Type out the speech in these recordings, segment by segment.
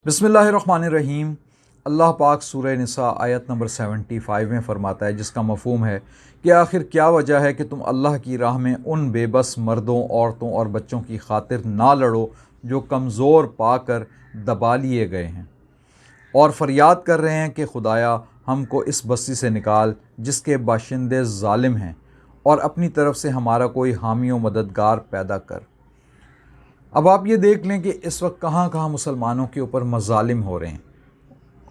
बिस्मिल्लाहिर्रहमानिर्रहीम। अल्लाह पाक सूरह निसा आयत नंबर 75 में फ़रमाता है, जिसका मफ़हूम है कि आखिर क्या वजह है कि तुम अल्लाह की राह में उन बेबस मर्दों, औरतों और बच्चों की खातिर ना लड़ो जो कमज़ोर पाकर दबा लिए गए हैं और फ़रियाद कर रहे हैं कि खुदाया हमको इस बस्ती से निकाल जिसके बाशिंदे ज़ालिम हैं, और अपनी तरफ से हमारा कोई हामी व मददगार पैदा कर। अब आप ये देख लें कि इस वक्त कहाँ कहाँ मुसलमानों के ऊपर मज़ालिम हो रहे हैं,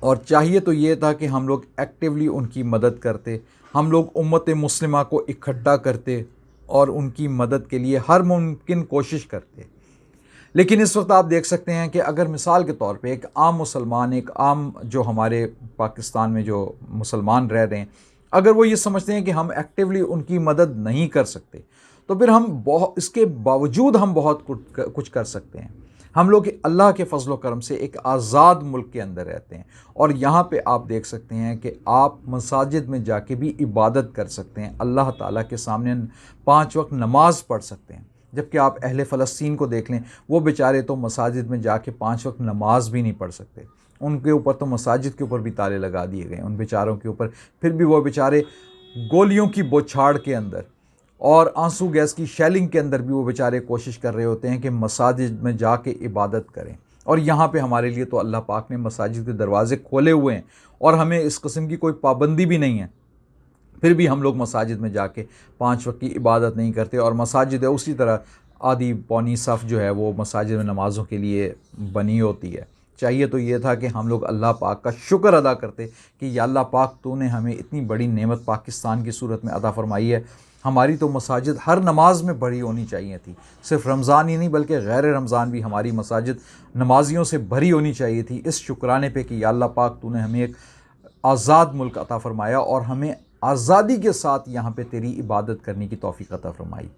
और चाहिए तो ये था कि हम लोग एक्टिवली उनकी मदद करते, हम लोग उम्मत मुस्लिमा को इकट्ठा करते और उनकी मदद के लिए हर मुमकिन कोशिश करते। लेकिन इस वक्त आप देख सकते हैं कि अगर मिसाल के तौर पे एक आम मुसलमान, एक आम जो हमारे पाकिस्तान में जो मुसलमान रह रहे हैं, अगर वो ये समझते हैं कि हम एक्टिवली उनकी मदद नहीं कर सकते, तो फिर हम बहुत, इसके बावजूद हम बहुत कुछ कर सकते हैं। हम लोग अल्लाह के फजल करम से एक आज़ाद मुल्क के अंदर रहते हैं, और यहाँ पे आप देख सकते हैं कि आप मसाजिद में जाके भी इबादत कर सकते हैं, अल्लाह ताला के सामने 5 वक्त नमाज पढ़ सकते हैं। जबकि आप अहले फ़लस्तीन को देख लें, वो बेचारे तो मसाजिद में जाके 5 वक्त नमाज भी नहीं पढ़ सकते। उनके ऊपर तो मसाजिद के ऊपर भी ताले लगा दिए गए उन बेचारों के ऊपर, फिर भी वो बेचारे गोलियों की बौछार के अंदर और आंसू गैस की शेलिंग के अंदर भी वो बेचारे कोशिश कर रहे होते हैं कि मसाजिद में जाके इबादत करें। और यहाँ पे हमारे लिए तो अल्लाह पाक ने मसाजिद के दरवाज़े खोले हुए हैं और हमें इस किस्म की कोई पाबंदी भी नहीं है, फिर भी हम लोग मसाजिद में जाके 5 वक्त की इबादत नहीं करते। और मसाजिद है उसी तरह आधी पौनी सफ़ जो है वो मसाजिद में नमाज़ों के लिए बनी होती है। चाहिए तो ये था कि हम लोग अल्लाह पाक का शुक्र अदा करते कि या अल्लाह पाक तूने हमें इतनी बड़ी नेमत पाकिस्तान की सूरत में अता फ़रमाई है। हमारी तो मसाजिद हर नमाज में भरी होनी चाहिए थी, सिर्फ रमज़ान ही नहीं बल्कि गैर रमज़ान भी हमारी मसाजिद नमाजियों से भरी होनी चाहिए थी, इस शुक्राने पे कि या अल्लाह पाक तूने हमें एक आज़ाद मुल्क अता फ़रमाया और हमें आज़ादी के साथ यहाँ पे तेरी इबादत करने की तौफ़ीक़ अता फ़रमाई।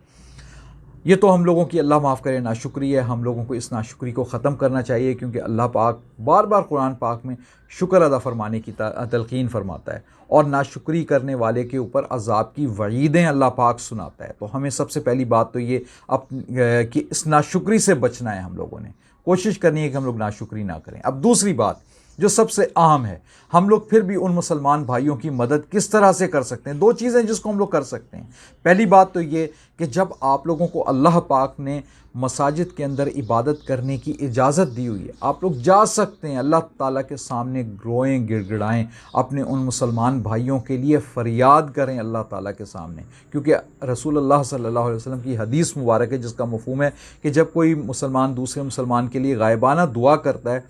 ये तो हम लोगों की, अल्लाह माफ़ करे, नाशुक्री है। हम लोगों को इस नाशुक्री को ख़त्म करना चाहिए, क्योंकि अल्लाह पाक बार बार कुरान पाक में शुक्र अदा फ़रमाने की तलक़ीन फ़रमाता है, और नाशुक्री करने वाले के ऊपर अज़ाब की वईदें अल्लाह पाक सुनाता है। तो हमें सबसे पहली बात तो ये कि इस नाशुक्री से बचना है। हम लोगों ने कोशिश करनी है कि हम लोग नाशुक्री ना करें। अब दूसरी बात जो सबसे अहम है, हम लोग फिर भी उन मुसलमान भाइयों की मदद किस तरह से कर सकते हैं। 2 चीज़ें जिसको हम लोग कर सकते हैं। पहली बात तो ये कि जब आप लोगों को अल्लाह पाक ने मसाजिद के अंदर इबादत करने की इजाज़त दी हुई है, आप लोग जा सकते हैं, अल्लाह ताला के सामने रोएं, गिड़गिड़ाएं, अपने उन मुसलमान भाइयों के लिए फ़रियाद करें अल्लाह ताला के सामने। क्योंकि रसूलुल्लाह सल्लल्लाहु अलैहि वसल्लम की हदीस मुबारक है, जिसका मफ़हूम है कि जब कोई मुसलमान दूसरे मुसलमान के लिए गायबाना दुआ करता है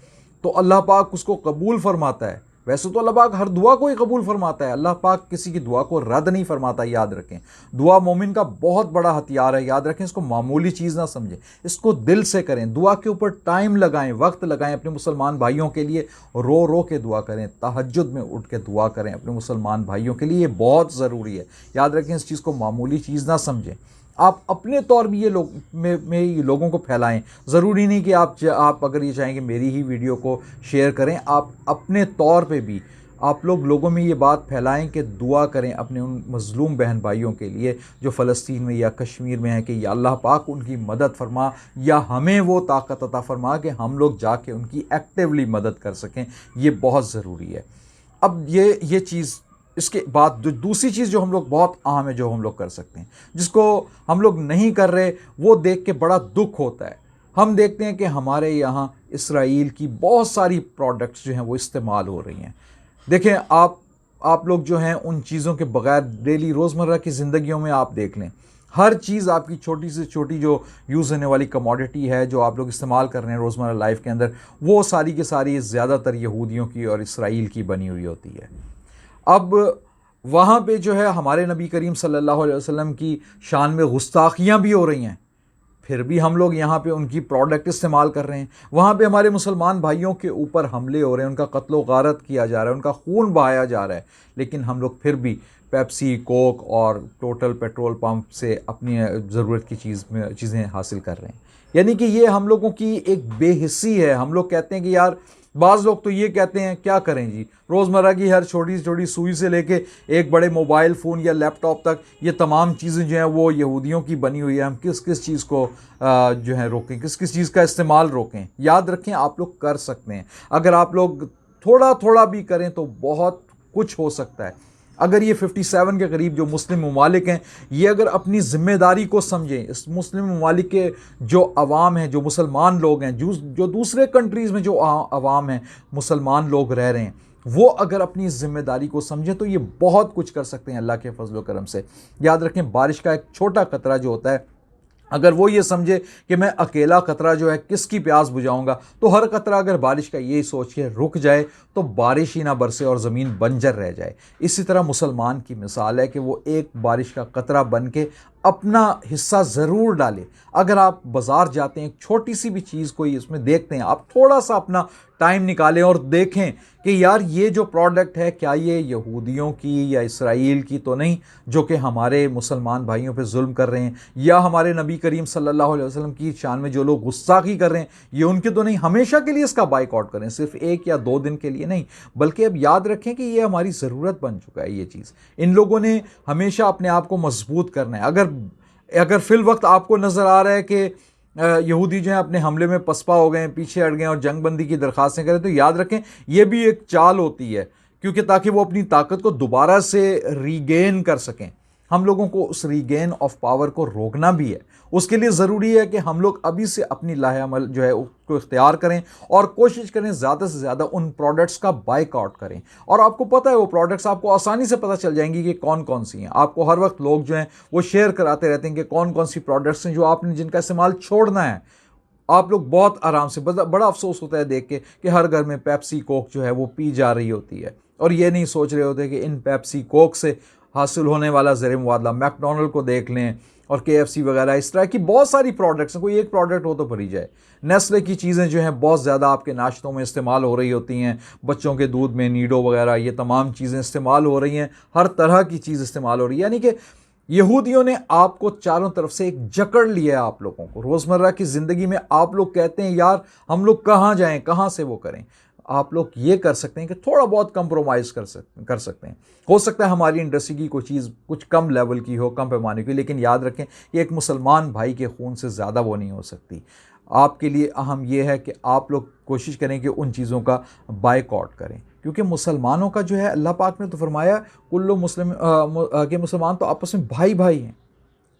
तो अल्लाह पाक उसको कबूल फ़रमाता है। वैसे तो अल्लाह पाक हर दुआ को ही कबूल फ़रमाता है, अल्लाह पाक किसी की दुआ को रद्द नहीं फ़रमाता। याद रखें, दुआ मोमिन का बहुत बड़ा हथियार है, याद रखें, इसको मामूली चीज़ ना समझें, इसको दिल से करें। दुआ के ऊपर टाइम लगाएं, वक्त लगाएं, अपने मुसलमान भाइयों के लिए रो रो के दुआ करें, तहज्जुद में उठ के दुआ करें अपने मुसलमान भाइयों के लिए, ये बहुत ज़रूरी है। याद रखें, इस चीज़ को मामूली चीज़ ना समझें। आप अपने तौर भी ये लोगों को फैलाएं। ज़रूरी नहीं कि आप अगर ये चाहें कि मेरी ही वीडियो को शेयर करें, आप अपने तौर पे भी आप लोगों में ये बात फैलाएं कि दुआ करें अपने उन मज़लूम बहन भाइयों के लिए जो फ़लस्तीन में या कश्मीर में है, कि या अल्लाह पाक उनकी मदद फरमा, या हमें वो ताकत अता फरमा कि हम लोग जाके उनकी एक्टिवली मदद कर सकें। ये बहुत ज़रूरी है। अब ये चीज़, इसके बाद जो दूसरी चीज़ जो हम लोग बहुत अहम है, जो हम लोग कर सकते हैं, जिसको हम लोग नहीं कर रहे, वो देख के बड़ा दुख होता है। हम देखते हैं कि हमारे यहाँ इसराइल की बहुत सारी प्रोडक्ट्स जो हैं वो इस्तेमाल हो रही हैं। देखें, आप लोग जो हैं उन चीज़ों के बग़ैर डेली रोज़मर्रा की ज़िंदगियों में आप देख लें, हर चीज़ आपकी छोटी से छोटी जो यूज़ होने वाली कमोडिटी है, जो आप लोग इस्तेमाल कर रहे हैं रोज़मर्रा लाइफ के अंदर, वो सारी की सारी ज़्यादातर यहूदियों की और इसराइल की बनी हुई होती है। अब वहाँ पे जो है हमारे नबी करीम सल्लल्लाहु अलैहि वसल्लम की शान में गुस्ताखियाँ भी हो रही हैं, फिर भी हम लोग यहाँ पे उनकी प्रोडक्ट इस्तेमाल कर रहे हैं। वहाँ पे हमारे मुसलमान भाइयों के ऊपर हमले हो रहे हैं, उनका कत्लो गारत किया जा रहा है, उनका खून बहाया जा रहा है, लेकिन हम लोग फिर भी पेप्सी, कोक और टोटल पेट्रोल पंप से अपनी ज़रूरत की चीज़ें हासिल कर रहे हैं। यानी कि ये हम लोगों की एक बेहिस्सी है। हम लोग कहते हैं कि यार बाज़ लोग तो ये कहते हैं क्या करें जी, रोज़मर्रा की हर छोटी छोटी सुई से लेके एक बड़े मोबाइल फ़ोन या लैपटॉप तक ये तमाम चीज़ें जो हैं वो यहूदियों की बनी हुई है, हम किस किस चीज़ को जो है रोकें, किस किस चीज़ का इस्तेमाल रोकें। याद रखें आप लोग कर सकते हैं, अगर आप लोग थोड़ा थोड़ा भी करें तो बहुत कुछ हो सकता है। अगर ये 57 के करीब जो मुस्लिम ममालिक हैं, ये अगर अपनी ज़िम्मेदारी को समझें, इस मुस्लिम ममालिक के जो अवाम हैं, जो मुसलमान लोग हैं, जो दूसरे कंट्रीज़ में जो अवाम हैं, मुसलमान लोग रह रहे हैं, वो अगर अपनी ज़िम्मेदारी को समझें तो ये बहुत कुछ कर सकते हैं अल्लाह के फजल व करम से। याद रखें, बारिश का एक छोटा कतरा जो होता है, अगर वो ये समझे कि मैं अकेला कतरा जो है किसकी प्यास बुझाऊंगा, तो हर कतरा अगर बारिश का यही सोच के रुक जाए तो बारिश ही ना बरसे और ज़मीन बंजर रह जाए। इसी तरह मुसलमान की मिसाल है कि वो एक बारिश का कतरा बन के अपना हिस्सा ज़रूर डाले। अगर आप बाज़ार जाते हैं, एक छोटी सी भी चीज़ कोई इसमें देखते हैं, आप थोड़ा सा अपना टाइम निकालें और देखें कि यार ये जो प्रोडक्ट है क्या ये यहूदियों की या इसराइल की तो नहीं, जो कि हमारे मुसलमान भाइयों पे जुल्म कर रहे हैं, या हमारे नबी करीम सल्लल्लाहु अलैहि वसल्लम की शान में जो लोग गुस्ताखी कर रहे हैं, ये उनके तो नहीं। हमेशा के लिए इसका बाइकआउट करें, सिर्फ 1 या 2 दिन के लिए नहीं, बल्कि अब याद रखें कि ये हमारी ज़रूरत बन चुका है। ये चीज़ इन लोगों ने हमेशा अपने आप को मजबूत करना है। अगर फिल वक्त आपको नज़र आ रहा है कि यहूदी जो हैं अपने हमले में पसपा हो गए हैं, पीछे हट गए और जंग बंदी की दरख्वास्तें करें, तो याद रखें ये भी एक चाल होती है, क्योंकि ताकि वो अपनी ताकत को दोबारा से रीगेन कर सकें। हम लोगों को उस रीगेन ऑफ पावर को रोकना भी है। उसके लिए ज़रूरी है कि हम लोग अभी से अपनी लाहेअमल जो है उसको इख्तियार करें और कोशिश करें ज़्यादा से ज़्यादा उन प्रोडक्ट्स का बाइकआउट करें। और आपको पता है वो प्रोडक्ट्स आपको आसानी से पता चल जाएंगी कि कौन कौन सी हैं। आपको हर वक्त लोग जो हैं वो शेयर कराते रहते हैं कि कौन कौन सी प्रोडक्ट्स हैं जो आपने जिनका इस्तेमाल छोड़ना है। आप लोग बहुत आराम से, बड़ा अफसोस होता है देख के कि हर घर में पेप्सी कोक जो है वो पी जा रही होती है और ये नहीं सोच रहे होते कि इन पेप्सी कोक से हासिल होने वाला ज़र मुबादला, मैकडोनल्ड को देख लें और KFC वगैरह, इस तरह की बहुत सारी प्रोडक्ट्स हैं, कोई एक प्रोडक्ट हो तो भरी जाए। नेस्ले की चीज़ें जो हैं बहुत ज़्यादा आपके नाश्तों में इस्तेमाल हो रही होती हैं, बच्चों के दूध में नीडो वगैरह, ये तमाम चीज़ें इस्तेमाल हो रही हैं, हर तरह की चीज़ इस्तेमाल हो रही है। यानी कि यहूदियों ने आपको चारों तरफ से एक जकड़ लिया है। आप लोगों को रोज़मर्रा की ज़िंदगी में आप लोग कहते हैं यार हम लोग कहाँ जाएं, कहाँ से वो करें। आप लोग ये कर सकते हैं कि थोड़ा बहुत कंप्रोमाइज़ कर सकते हैं। हो सकता है हमारी इंडस्ट्री की कोई चीज़ कुछ कम लेवल की हो, कम पैमाने की, लेकिन याद रखें कि एक मुसलमान भाई के खून से ज़्यादा वो नहीं हो सकती। आपके लिए अहम ये है कि आप लोग कोशिश करें कि उन चीज़ों का बाइकआउट करें, क्योंकि मुसलमानों का जो है, अल्लाह पाक ने तो फरमाया कुल्लु मुस्लिम के मुसलमान तो आपस में भाई भाई हैं।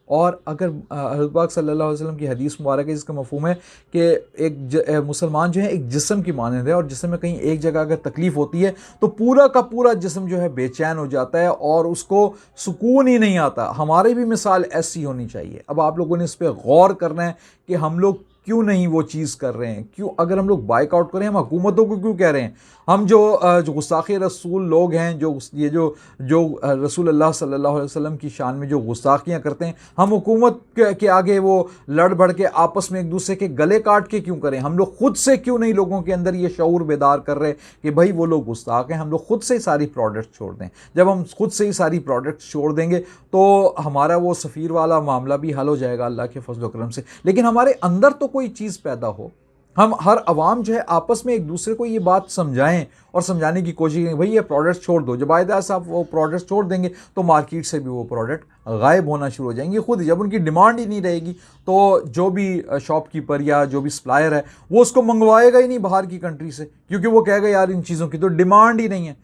और अगर हज़रत पाक सल्लल्लाहु अलैहि वसल्लम की हदीस मुबारक है जिसका मफ़हूम है कि एक मुसलमान जो है एक जिस्म की मानंद है, और जिस्म में कहीं एक जगह अगर तकलीफ़ होती है तो पूरा का पूरा जिस्म जो है बेचैन हो जाता है और उसको सुकून ही नहीं आता। हमारी भी मिसाल ऐसी होनी चाहिए। अब आप लोगों ने इस पर गौर करना है कि हम लोग क्यों नहीं वो चीज़ कर रहे हैं, क्यों अगर हम लोग बाइकआउट करें, हम हुकूमतों को क्यों कह रहे हैं, हम जो गुस्ताखी रसूल लोग हैं, जो रसूल अल्लाह सल्लल्लाहु अलैहि वसल्लम की शान में जो गुस्ताखियाँ करते हैं, हम हुकूमत के आगे वो लड़ बढ़ के आपस में एक दूसरे के गले काट के क्यों करें। हम लोग खुद से क्यों नहीं लोगों के अंदर ये शऊर बेदार कर रहे कि भाई वो लोग गुस्ताख हैं, हम लोग खुद से ही सारी प्रोडक्ट छोड़ दें। जब हम खुद से ही सारी प्रोडक्ट छोड़ देंगे तो हमारा वो सफ़ीर वाला मामला भी हल हो जाएगा अल्लाह के फजल करम से। लेकिन हमारे अंदर तो कोई चीज़ पैदा हो, हम हर अवाम जो है आपस में एक दूसरे को ये बात समझाएं और समझाने की कोशिश करें, भाई ये प्रोडक्ट्स छोड़ दो। जब आयदा साहब वो प्रोडक्ट्स छोड़ देंगे तो मार्केट से भी वो प्रोडक्ट गायब होना शुरू हो जाएंगे खुद ही। जब उनकी डिमांड ही नहीं रहेगी तो जो भी शॉपकीपर या जो भी सप्लायर है वो उसको मंगवाएगा ही नहीं बाहर की कंट्री से, क्योंकि वो कहेगा यार इन चीज़ों की तो डिमांड ही नहीं है।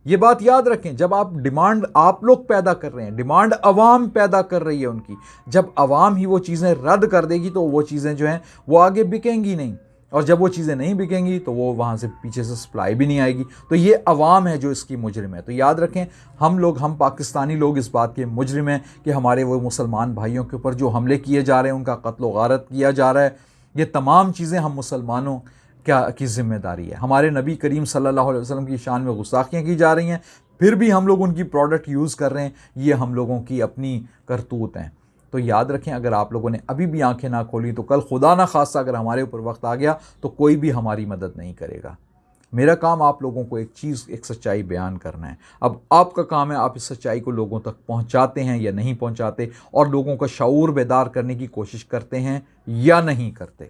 ये बात याद रखें, जब आप डिमांड आप लोग पैदा कर रहे हैं, डिमांड अवाम पैदा कर रही है उनकी, जब अवाम ही वो चीज़ें रद्द कर देगी तो वो चीज़ें जो हैं वो आगे बिकेंगी नहीं, और जब वो चीज़ें नहीं बिकेंगी तो वो वहाँ से पीछे से सप्लाई भी नहीं आएगी। तो ये अवाम है जो इसकी मुजरिम है। तो याद रखें, हम पाकिस्तानी लोग इस बात के मुजरिम हैं कि हमारे वो मुसलमान भाइयों के ऊपर जो हमले किए जा रहे हैं, उनका कत्ल व गारत किया जा रहा है, ये तमाम चीज़ें हम मुसलमानों क्या की ज़िम्मेदारी है। हमारे नबी करीम सल्लल्लाहु अलैहि वसल्लम की शान में गुस्ताखियाँ की जा रही हैं, फिर भी हम लोग उनकी प्रोडक्ट यूज़ कर रहे हैं। ये हम लोगों की अपनी करतूत हैं। तो याद रखें, अगर आप लोगों ने अभी भी आंखें ना खोली तो कल खुदा ना खास्ता अगर हमारे ऊपर वक्त आ गया तो कोई भी हमारी मदद नहीं करेगा। मेरा काम आप लोगों को एक सच्चाई बयान करना है। अब आपका काम है आप इस सच्चाई को लोगों तक पहुंचाते हैं या नहीं पहुंचाते, और लोगों का शऊर बेदार करने की कोशिश करते हैं या नहीं करते।